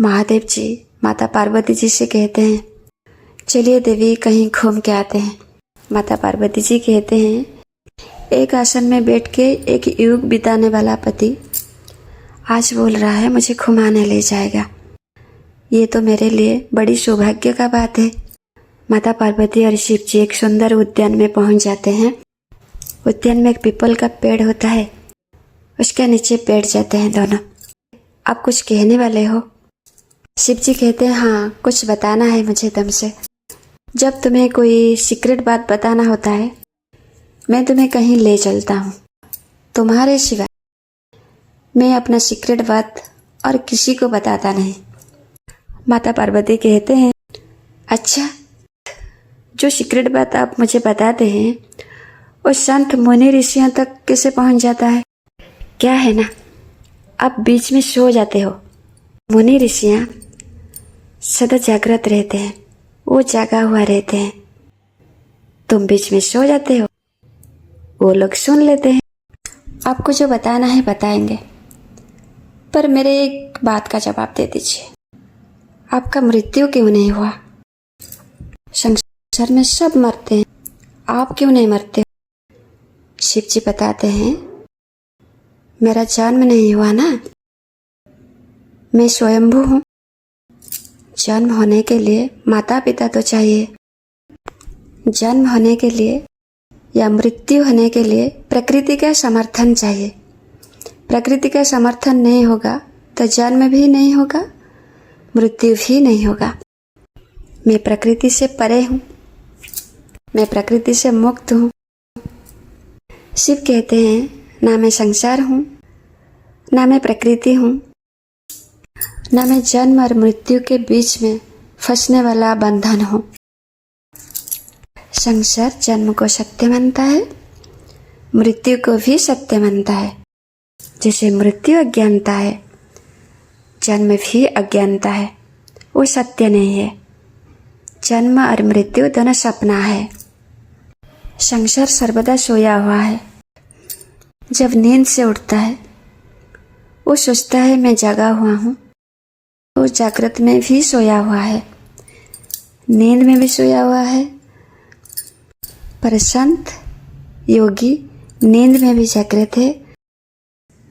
महादेव जी माता पार्वती जी से कहते हैं, चलिए देवी कहीं घूम के आते हैं। माता पार्वती जी कहते हैं, एक आसन में बैठ के एक युग बिताने वाला पति आज बोल रहा है मुझे घुमाने ले जाएगा। ये तो मेरे लिए बड़ी सौभाग्य का बात है। माता पार्वती और शिव जी एक सुंदर उद्यान में पहुंच जाते हैं। उद्यान में एक पीपल का पेड़ होता है, उसके नीचे बैठ जाते हैं दोनों। आप कुछ कहने वाले हो? शिव जी कहते हैं, हाँ कुछ बताना है मुझे तुमसे। जब तुम्हें कोई सीक्रेट बात बताना होता है मैं तुम्हें कहीं ले चलता हूँ। तुम्हारे सिवा मैं अपना सीक्रेट बात और किसी को बताता नहीं। माता पार्वती कहते हैं, अच्छा जो सीक्रेट बात आप मुझे बताते हैं वो संत मुनि ऋषियों तक कैसे पहुंच जाता है? क्या है ना, आप बीच में सो जाते हो। मुनि ऋषियाँ सदा जागृत रहते हैं, वो जागा हुआ रहते हैं। तुम बीच में सो जाते हो, वो लोग सुन लेते हैं। आपको जो बताना है बताएंगे, पर मेरे एक बात का जवाब दे दीजिए। आपका मृत्यु क्यों नहीं हुआ? संसार में सब मरते हैं, आप क्यों नहीं मरते? शिव जी बताते हैं, मेरा जन्म नहीं हुआ ना, मैं स्वयंभू हूँ। जन्म होने के लिए माता पिता तो चाहिए। जन्म होने के लिए या मृत्यु होने के लिए प्रकृति का समर्थन चाहिए। प्रकृति का समर्थन नहीं होगा तो जन्म भी नहीं होगा, मृत्यु भी नहीं होगा। मैं प्रकृति से परे हूँ, मैं प्रकृति से मुक्त हूँ। शिव कहते हैं, ना मैं संसार हूँ, ना मैं प्रकृति हूँ, ना मैं जन्म और मृत्यु के बीच में फंसने वाला बंधन हूँ। संसार जन्म को सत्य मानता है, मृत्यु को भी सत्य मानता है। जैसे मृत्यु अज्ञानता है, जन्म भी अज्ञानता है, वो सत्य नहीं है। जन्म और मृत्यु दोनों सपना है। संसार सर्वदा सोया हुआ है। जब नींद से उठता है वो सोचता है मैं जागा हुआ हूँ। वो जागृत में भी सोया हुआ है, नींद में भी सोया हुआ है। पर संत योगी नींद में भी जागृत है,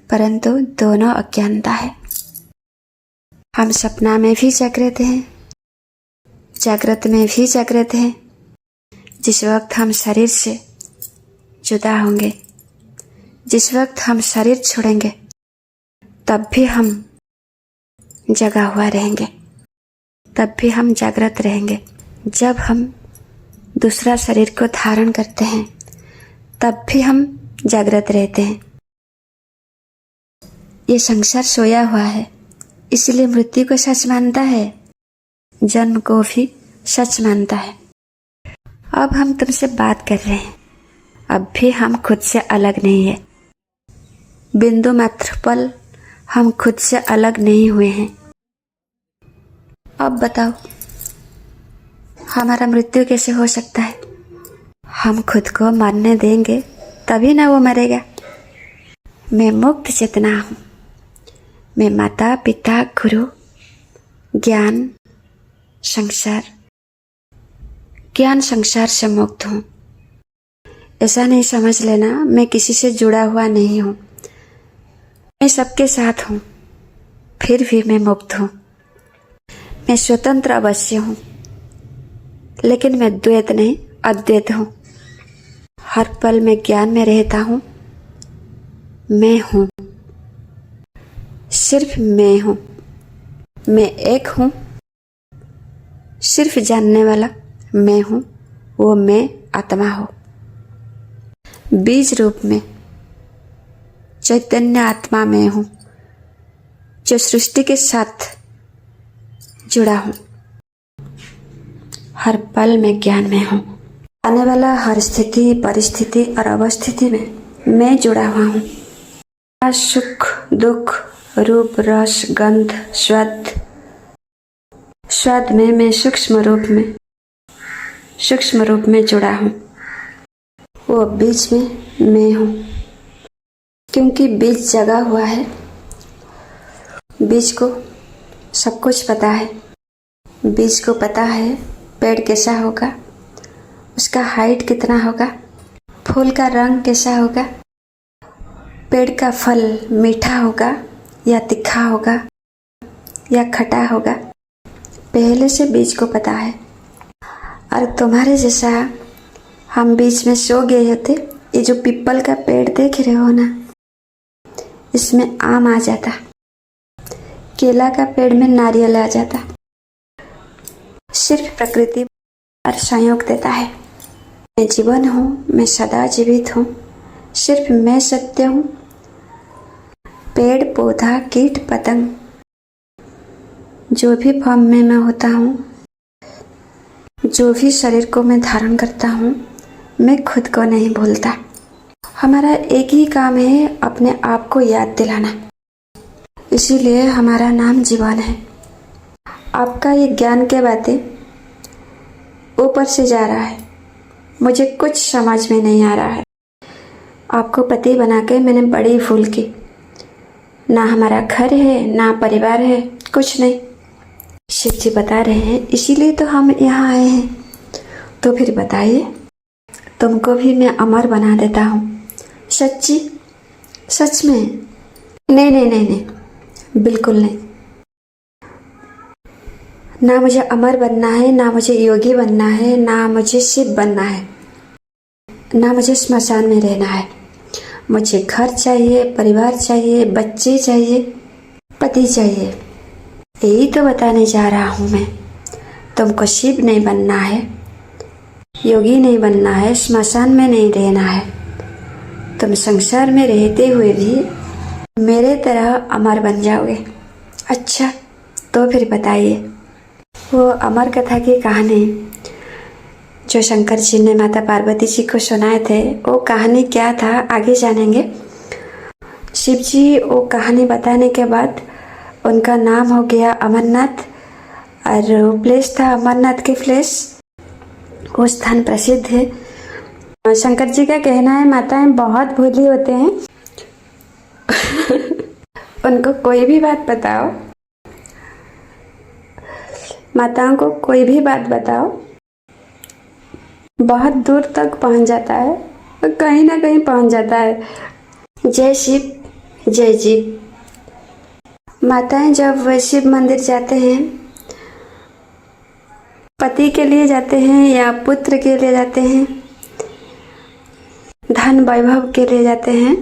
परंतु दोनों अज्ञानता है। हम सपना में भी जागृत हैं, जागृत में भी जागृत हैं। जिस वक्त हम शरीर से जुदा होंगे, जिस वक्त हम शरीर छोड़ेंगे, तब भी हम जगा हुआ रहेंगे, तब भी हम जागृत रहेंगे। जब हम दूसरा शरीर को धारण करते हैं तब भी हम जागृत रहते हैं। ये संसार सोया हुआ है, इसलिए मृत्यु को सच मानता है, जन्म को भी सच मानता है। अब हम तुमसे बात कर रहे हैं, अब भी हम खुद से अलग नहीं है। बिंदु मात्र पल हम खुद से अलग नहीं हुए हैं। अब बताओ, हमारा मृत्यु कैसे हो सकता है? हम खुद को मरने देंगे तभी ना वो मरेगा। मैं मुक्त चेतना हूँ। मैं माता पिता गुरु ज्ञान संसार से मुक्त हूँ। ऐसा नहीं समझ लेना मैं किसी से जुड़ा हुआ नहीं हूँ। मैं सबके साथ हूँ, फिर भी मैं मुक्त हूँ। मैं स्वतंत्र अवश्य हूँ, लेकिन मैं द्वैत नहीं अद्वैत हूँ। हर पल मैं ज्ञान में रहता हूँ। मैं हूँ, सिर्फ मैं हूँ। मैं एक हूँ, सिर्फ जानने वाला मैं हूँ। वो मैं आत्मा हो, बीज रूप में चैतन्य आत्मा में हूँ, जो सृष्टि के साथ जुड़ा हूँ। हर पल में ज्ञान में हूँ। आने वाला हर स्थिति परिस्थिति और अवस्थिति में मैं जुड़ा हुआ हूँ। सुख दुख रूप रस गंध स्वाद में मैं सूक्ष्म रूप में जुड़ा हूँ। वो बीज में मैं हूँ, क्योंकि बीज जगा हुआ है। बीज को सब कुछ पता है। बीज को पता है पेड़ कैसा होगा, उसका हाइट कितना होगा, फूल का रंग कैसा होगा, पेड़ का फल मीठा होगा या तीखा होगा या खट्टा होगा। पहले से बीज को पता है। और तुम्हारे जैसा हम बीच में सो गए होते, ये जो पीपल का पेड़ देख रहे हो ना, इसमें आम आ जाता, केला का पेड़ में नारियल आ जाता। सिर्फ प्रकृति और संयोग देता है। मैं जीवन हूँ, मैं सदा जीवित हूँ, सिर्फ मैं सत्य हूँ। पेड़ पौधा कीट पतंग जो भी फॉर्म में मैं होता हूँ, जो भी शरीर को मैं धारण करता हूँ, मैं खुद को नहीं भूलता। हमारा एक ही काम है, अपने आप को याद दिलाना। इसीलिए हमारा नाम जीवन है। आपका ये ज्ञान के बातें ऊपर से जा रहा है, मुझे कुछ समझ में नहीं आ रहा है। आपको पति बना के मैंने बड़ी भूल की। ना हमारा घर है, ना परिवार है, कुछ नहीं। शिव जी बता रहे हैं, इसीलिए तो हम यहाँ आए हैं। तो फिर बताइए, तुमको भी मैं अमर बना देता हूँ। सच्ची, सच में? नहीं नहीं नहीं नहीं, बिल्कुल नहीं। ना मुझे अमर बनना है, ना मुझे योगी बनना है, ना मुझे शिव बनना है, ना मुझे स्मशान में रहना है। मुझे घर चाहिए, परिवार चाहिए, बच्चे चाहिए, पति चाहिए। यही तो बताने जा रहा हूँ मैं। तुमको शिव नहीं बनना है, योगी नहीं बनना है, स्मशान में नहीं रहना है। तुम संसार में रहते हुए भी मेरे तरह अमर बन जाओगे। अच्छा, तो फिर बताइए, वो अमर कथा की कहानी जो शंकर जी ने माता पार्वती जी को सुनाए थे, वो कहानी क्या था आगे जानेंगे। शिव जी वो कहानी बताने के बाद उनका नाम हो गया अमरनाथ, और वो प्लेस था अमरनाथ के प्लेस। वो स्थान प्रसिद्ध है। शंकर जी का कहना है, माताएं बहुत भोली होते हैं। उनको कोई भी बात बताओ, माताओं को कोई भी बात बताओ, बहुत दूर तक पहुंच जाता है, कहीं ना कहीं पहुंच जाता है। जय शिव, जय जीव। माताएं जब शिव मंदिर जाते हैं, पति के लिए जाते हैं या पुत्र के लिए जाते हैं, धन वैभव के लिए जाते हैं,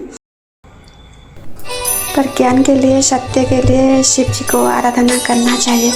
पर ज्ञान के लिए, सत्य के लिए शिव जी को आराधना करना चाहिए।